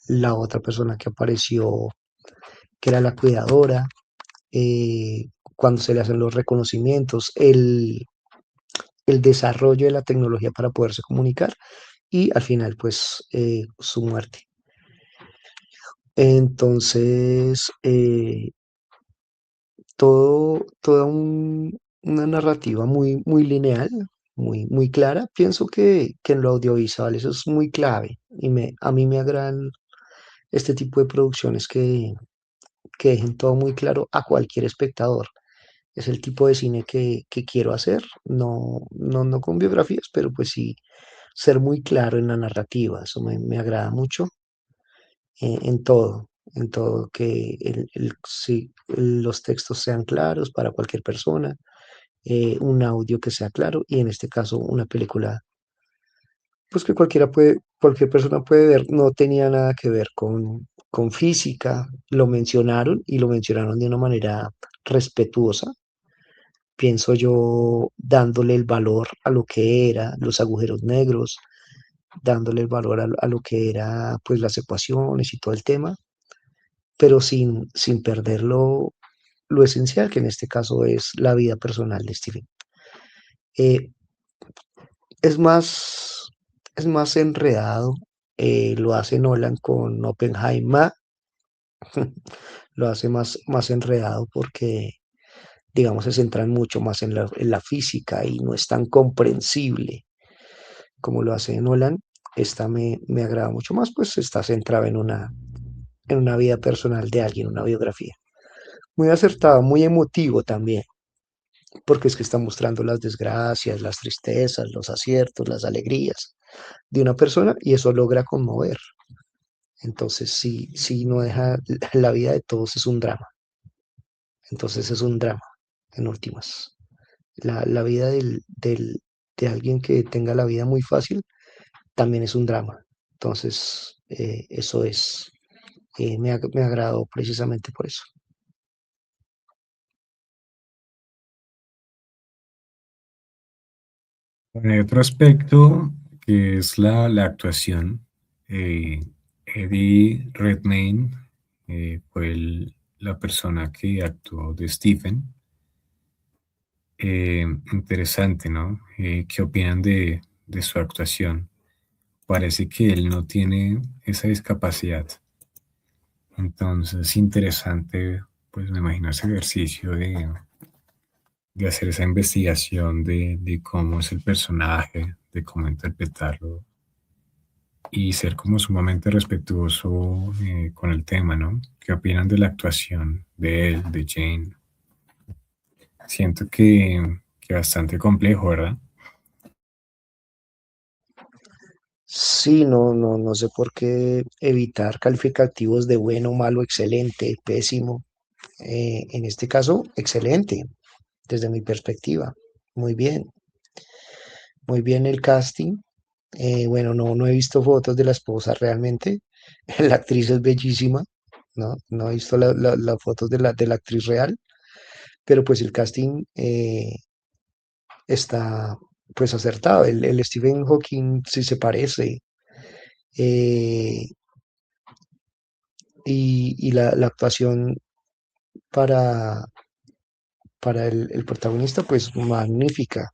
la otra persona que apareció, que era la cuidadora, cuando se le hacen los reconocimientos, el desarrollo de la tecnología para poderse comunicar y al final, pues, su muerte. Entonces, toda una narrativa muy, muy lineal, muy, muy clara. Pienso que en lo audiovisual eso es muy clave y a mí me agradan este tipo de producciones que dejen todo muy claro a cualquier espectador. Es el tipo de cine que quiero hacer, no con biografías, pero pues sí ser muy claro en la narrativa, eso me agrada mucho en todo, que sí, los textos sean claros para cualquier persona, un audio que sea claro y en este caso una película, pues que cualquier persona puede ver, no tenía nada que ver con física, lo mencionaron y lo mencionaron de una manera respetuosa, pienso yo, dándole el valor a lo que era los agujeros negros, dándole el valor a lo que era pues las ecuaciones y todo el tema, pero sin perder lo esencial, que en este caso es la vida personal de Stephen. Eh, es más, es más enredado, lo hace Nolan con Oppenheimer, lo hace más enredado porque, digamos, se centran mucho más en la física y no es tan comprensible como lo hace Nolan. Esta me agrada mucho más, pues está centrada en una vida personal de alguien, una biografía. Muy acertado, muy emotivo también, porque es que está mostrando las desgracias, las tristezas, los aciertos, las alegrías de una persona y eso logra conmover. Entonces, si no deja, la vida de todos es un drama. Entonces es un drama, en últimas. La vida de alguien que tenga la vida muy fácil también es un drama. Entonces, eso es, me agradó precisamente por eso. Bueno, hay otro aspecto que es la actuación. Eh, Eddie Redmayne fue la persona que actuó de Stephen. Interesante, ¿no? ¿Qué opinan de su actuación? Parece que él no tiene esa discapacidad. Entonces, interesante, pues me imagino ese ejercicio de hacer esa investigación de cómo es el personaje, de cómo interpretarlo y ser como sumamente respetuoso con el tema, ¿no? ¿Qué opinan de la actuación de él, de Jane? Siento que bastante complejo, ¿verdad? Sí, no sé por qué evitar calificativos de bueno, malo, excelente, pésimo. En este caso, excelente, desde mi perspectiva. Muy bien, muy bien el casting. Bueno, no he visto fotos de la esposa realmente. La actriz es bellísima, ¿no? No he visto las fotos de la actriz real, pero pues el casting está pues acertado. El Stephen Hawking sí se parece. eh, y la actuación para, para el protagonista, pues magnífica,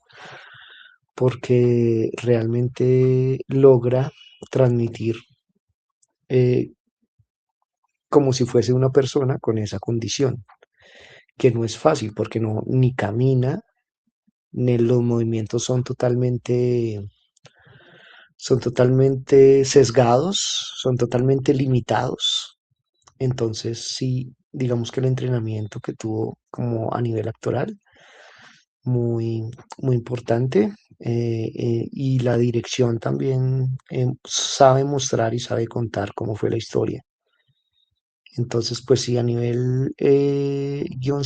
porque realmente logra transmitir eh, como si fuese una persona con esa condición, que no es fácil porque no ni camina, ni los movimientos son totalmente sesgados, son totalmente limitados. Entonces, sí, digamos que el entrenamiento que tuvo como a nivel actoral, muy, muy importante. Y la dirección también sabe mostrar y sabe contar cómo fue la historia. Entonces, pues sí, a nivel guión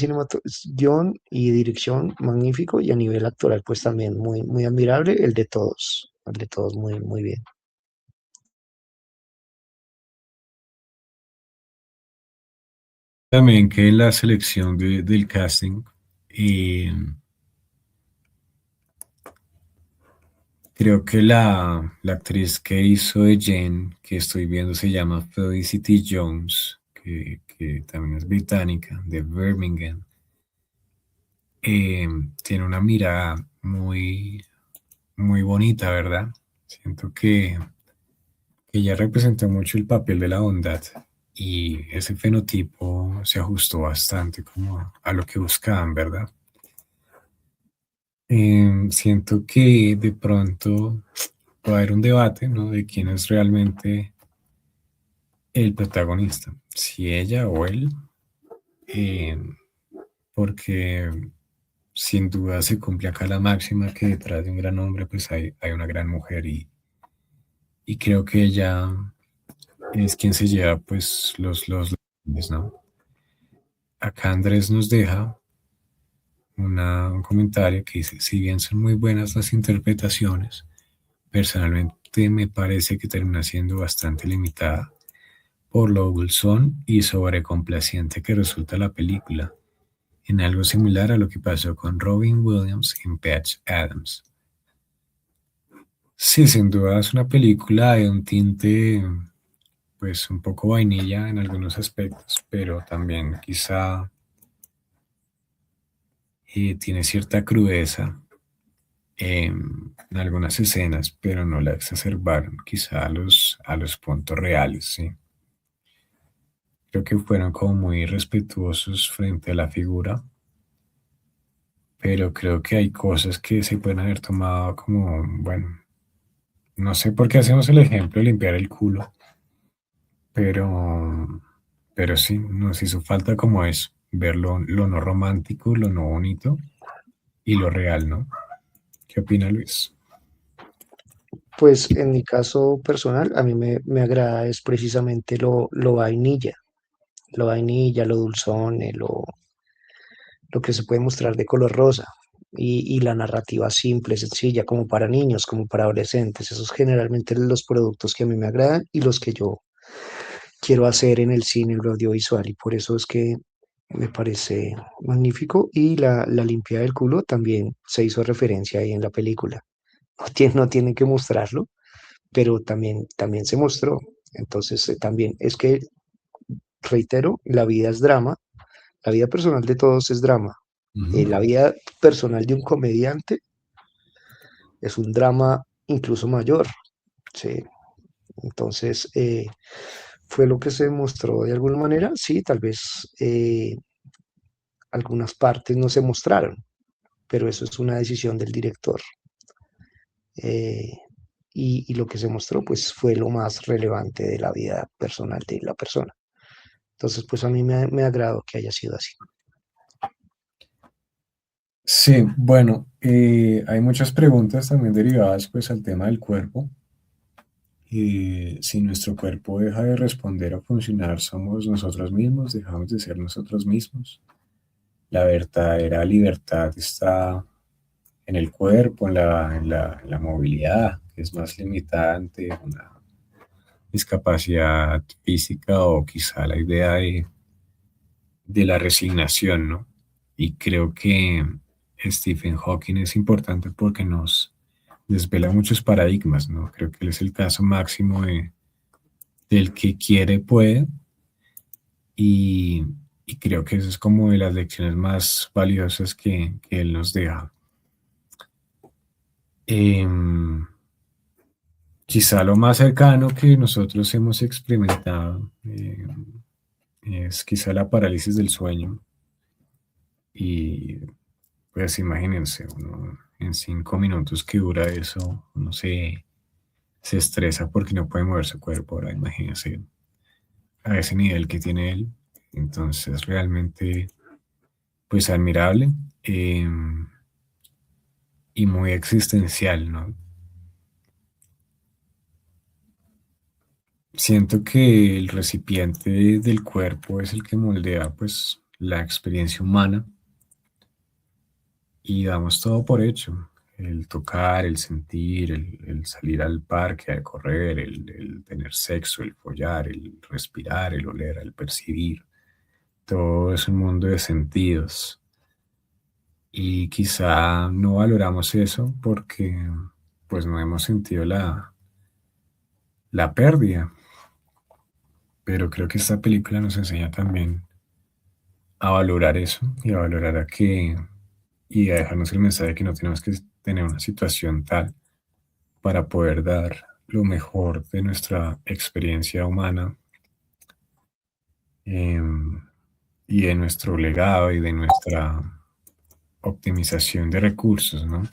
y dirección, magnífico, y a nivel actoral, pues también muy, muy admirable, el de todos muy, muy bien. También que la selección del casting, eh, creo que la actriz que hizo de Jen, que estoy viendo, se llama Felicity Jones, que también es británica, de Birmingham. Tiene una mirada muy, muy bonita, ¿verdad? Siento que ella representó mucho el papel de la bondad y ese fenotipo se ajustó bastante como a lo que buscaban, ¿verdad? Siento que de pronto puede haber un debate, ¿no? De quién es realmente el protagonista, si ella o él, eh, porque sin duda se cumple acá la máxima que detrás de un gran hombre pues hay una gran mujer y creo que ella es quien se lleva pues los grandes, ¿no? Acá Andrés nos deja un comentario que dice, si bien son muy buenas las interpretaciones, personalmente me parece que termina siendo bastante limitada por lo dulzón y sobrecomplaciente que resulta la película, en algo similar a lo que pasó con Robin Williams en Patch Adams. Sí, sin duda es una película de un tinte pues un poco vainilla en algunos aspectos, pero también quizá tiene cierta crudeza en algunas escenas, pero no la exacerbaron quizá a los puntos reales, ¿sí? Creo que fueron como muy respetuosos frente a la figura, pero creo que hay cosas que se pueden haber tomado como, bueno, no sé por qué hacemos el ejemplo de limpiar el culo, pero, pero sí, nos hizo falta como eso, ver lo no romántico, lo no bonito y lo real, ¿no? ¿Qué opina Luis? Pues en mi caso personal, a mí me agrada es precisamente lo vainilla, lo dulzón, lo que se puede mostrar de color rosa. Y la narrativa simple, sencilla, como para niños, como para adolescentes. Esos generalmente los productos que a mí me agradan y los que yo quiero hacer en el cine, en lo audiovisual. Y por eso es que me parece magnífico. Y la limpieza del culo también se hizo referencia ahí en la película. No tienen que mostrarlo, pero también se mostró. Entonces, también es que, reitero, la vida es drama, la vida personal de todos es drama. La Ujú. vida personal de un comediante es un drama incluso mayor, ¿sí? Entonces, fue lo que se mostró de alguna manera, sí, tal vez algunas partes no se mostraron, pero eso es una decisión del director. eh, y lo que se mostró, pues, fue lo más relevante de la vida personal de la persona. Entonces, pues a mí me agradó que haya sido así. Sí, bueno, hay muchas preguntas también derivadas pues al tema del cuerpo. Si nuestro cuerpo deja de responder o funcionar, somos nosotros mismos, dejamos de ser nosotros mismos. La verdadera libertad está en el cuerpo, en la movilidad, que es más limitada ante una discapacidad física o quizá la idea de la resignación, ¿no? Y creo que Stephen Hawking es importante porque nos desvela muchos paradigmas, ¿no? Creo que él es el caso máximo del que quiere, puede, y, y creo que eso es como de las lecciones más valiosas que él nos deja. Em, Quizá lo más cercano que nosotros hemos experimentado es quizá la parálisis del sueño. Y pues imagínense, uno en 5 minutos que dura eso, uno se estresa porque no puede mover su cuerpo. Ahora imagínense a ese nivel que tiene él. Entonces realmente pues admirable, y muy existencial, ¿no? Siento que el recipiente del cuerpo es el que moldea pues la experiencia humana y damos todo por hecho. El tocar, el sentir, el salir al parque a correr, el tener sexo, el follar, el respirar, el oler, el percibir. Todo es un mundo de sentidos. Y quizá no valoramos eso porque pues no hemos sentido la pérdida. Pero creo que esta película nos enseña también a valorar eso y a valorar y a dejarnos el mensaje de que no tenemos que tener una situación tal para poder dar lo mejor de nuestra experiencia humana, em, y de nuestro legado y de nuestra optimización de recursos, ¿no?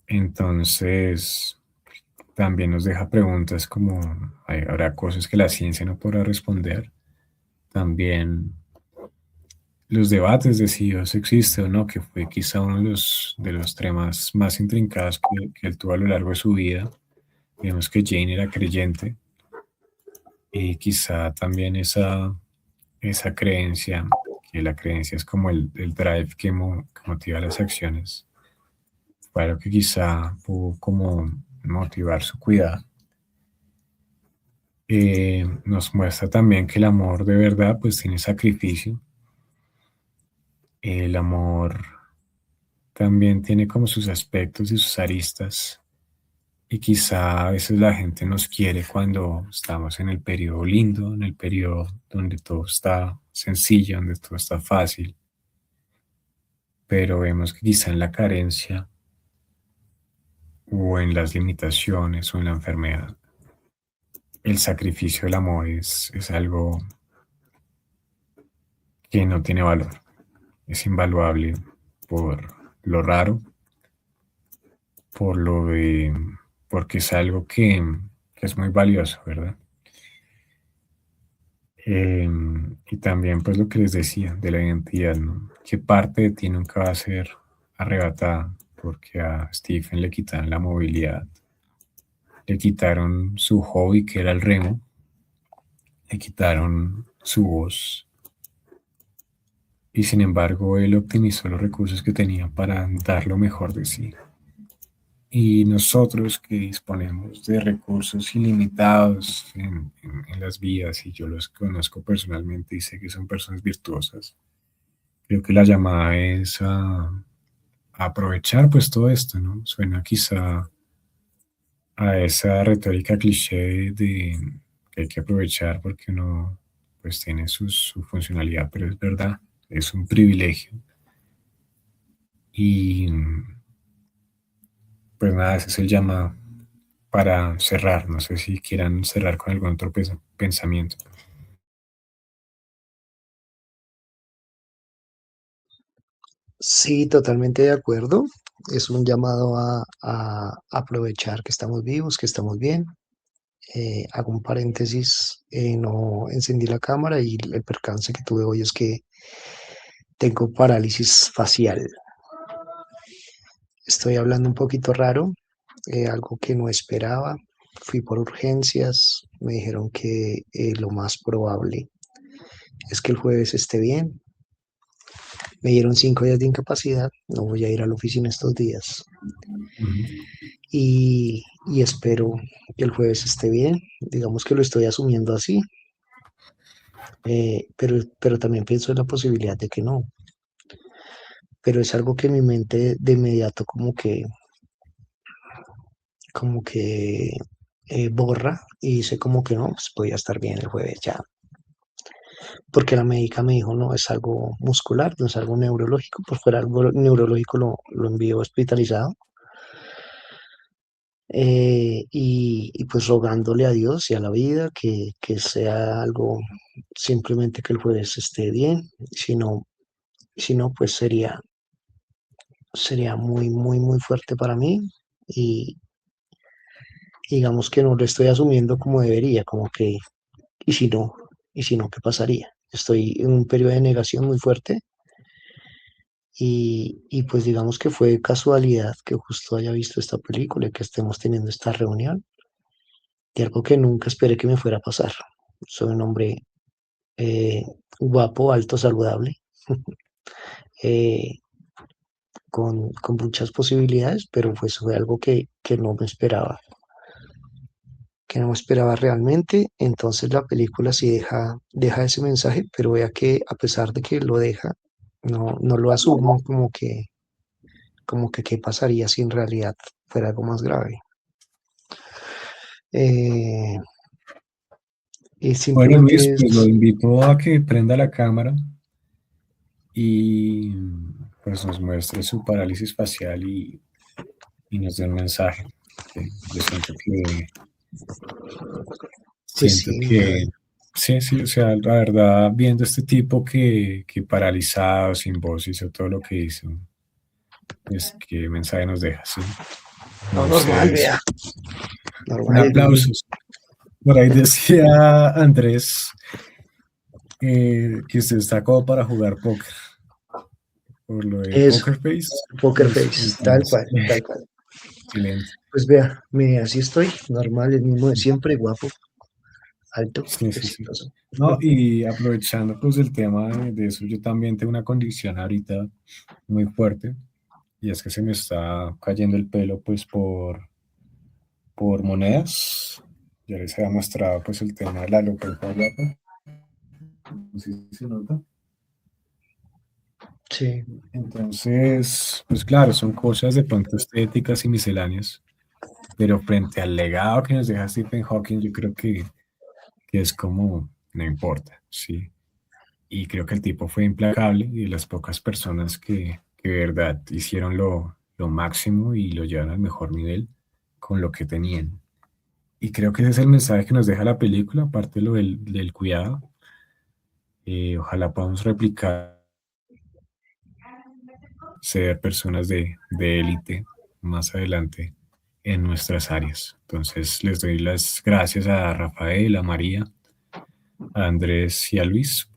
Entonces, también nos deja preguntas como, habrá cosas que la ciencia no podrá responder. También los debates de si Dios existe o no, que fue quizá uno de los temas más intrincados que él tuvo a lo largo de su vida. Vemos que Jane era creyente y quizá también esa creencia, que la creencia es como el drive que motiva las acciones, fue algo que quizá pudo como motivar su cuidado. Nos muestra también que el amor de verdad pues tiene sacrificio. El amor también tiene como sus aspectos y sus aristas. Y quizá a veces la gente nos quiere cuando estamos en el periodo lindo, en el periodo donde todo está sencillo, donde todo está fácil. Pero vemos que quizá en la carencia o en las limitaciones o en la enfermedad, el sacrificio del amor es algo que no tiene valor. Es invaluable por lo raro, por porque es algo que es muy valioso, ¿verdad? Y también, pues, lo que les decía de la identidad, ¿no? ¿Qué parte de ti nunca va a ser arrebatada? Porque a Stephen le quitaron la movilidad, le quitaron su hobby, que era el remo, le quitaron su voz, y sin embargo, él optimizó los recursos que tenía para dar lo mejor de sí. Y nosotros que disponemos de recursos ilimitados en las vidas, y yo los conozco personalmente y sé que son personas virtuosas, creo que la llamada es a aprovechar pues todo esto, ¿no? Suena quizá a esa retórica cliché de que hay que aprovechar porque uno pues tiene su funcionalidad, pero es verdad, es un privilegio. Y pues nada, ese es el llamado para cerrar. No sé si quieran cerrar con algún otro pensamiento. Sí, totalmente de acuerdo. Es un llamado a aprovechar que estamos vivos, que estamos bien. Hago un paréntesis, no encendí la cámara y el percance que tuve hoy es que tengo parálisis facial. Estoy hablando un poquito raro, algo que no esperaba. Fui por urgencias, me dijeron que lo más probable es que el jueves esté bien. Me dieron 5 días de incapacidad, no voy a ir a la oficina estos días Ujú. y espero que el jueves esté bien. Digamos que lo estoy asumiendo así, pero también pienso en la posibilidad de que no. pero es algo que mi mente de inmediato como que borra y dice como que no, pues voy a estar bien el jueves ya, porque la médica me dijo, no, es algo muscular, no es algo neurológico, por fuera algo neurológico lo envió hospitalizado. Y pues rogándole a Dios y a la vida que sea algo simplemente que el jueves esté bien, si no pues sería muy, muy, muy fuerte para mí y digamos que no lo estoy asumiendo como debería, como que, ¿y si no? ¿Y si no, qué pasaría? Estoy en un periodo de negación muy fuerte y pues digamos que fue casualidad que justo haya visto esta película y que estemos teniendo esta reunión de algo que nunca esperé que me fuera a pasar. Soy un hombre eh, guapo, alto, saludable, eh, con muchas posibilidades, pero pues fue algo que no me esperaba realmente. Entonces la película sí deja ese mensaje, pero vea que a pesar de que lo deja, no lo asumo como que qué pasaría si en realidad fuera algo más grave. Eh, y Bueno, Luis, simplemente pues lo es, invito a que prenda la cámara y pues nos muestre su parálisis facial y nos dé un mensaje. Sí, yo pues siento sí, que, sí, sí, o sea, la verdad, viendo este tipo que paralizado, sin voz, hizo todo lo que hizo, pues qué mensaje nos deja, sí. no No normal, sé, vea, un normal, es aplauso. Por ahí decía Andrés que usted está como para jugar póker, por lo de eso, Poker Face. Poker Eso, Face, tal entonces, cual, tal cual. excelente. Pues vea, así estoy, normal, el mismo de siempre, guapo, alto, Sí, sí, sí. exitoso. No, y aprovechando pues el tema de eso, yo también tengo una condición ahorita muy fuerte, y es que se me está cayendo el pelo pues por monedas. Ya les había mostrado pues el tema de la alopecia areata, no sé si se nota. Sí, Entonces, pues claro, son cosas de pronto estéticas y misceláneas, pero frente al legado que nos deja Stephen Hawking, yo creo que es como, no importa, ¿sí? Y creo que el tipo fue implacable y de las pocas personas que de verdad hicieron lo máximo y lo llevaron al mejor nivel con lo que tenían. Y creo que ese es el mensaje que nos deja la película, aparte de lo del cuidado. Ojalá podamos replicar, ser personas de élite más adelante en nuestras áreas. Entonces les doy las gracias a Rafael, a María, a Andrés y a Luis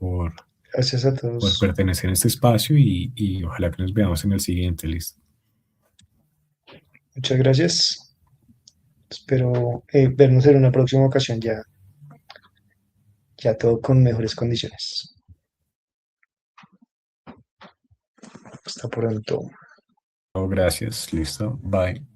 gracias a por todos. pertenecer a este espacio y ojalá que nos veamos en el siguiente, listo. Muchas gracias. Espero vernos en una próxima ocasión ya todo con mejores condiciones. Hasta pronto. Oh, gracias, listo, bye.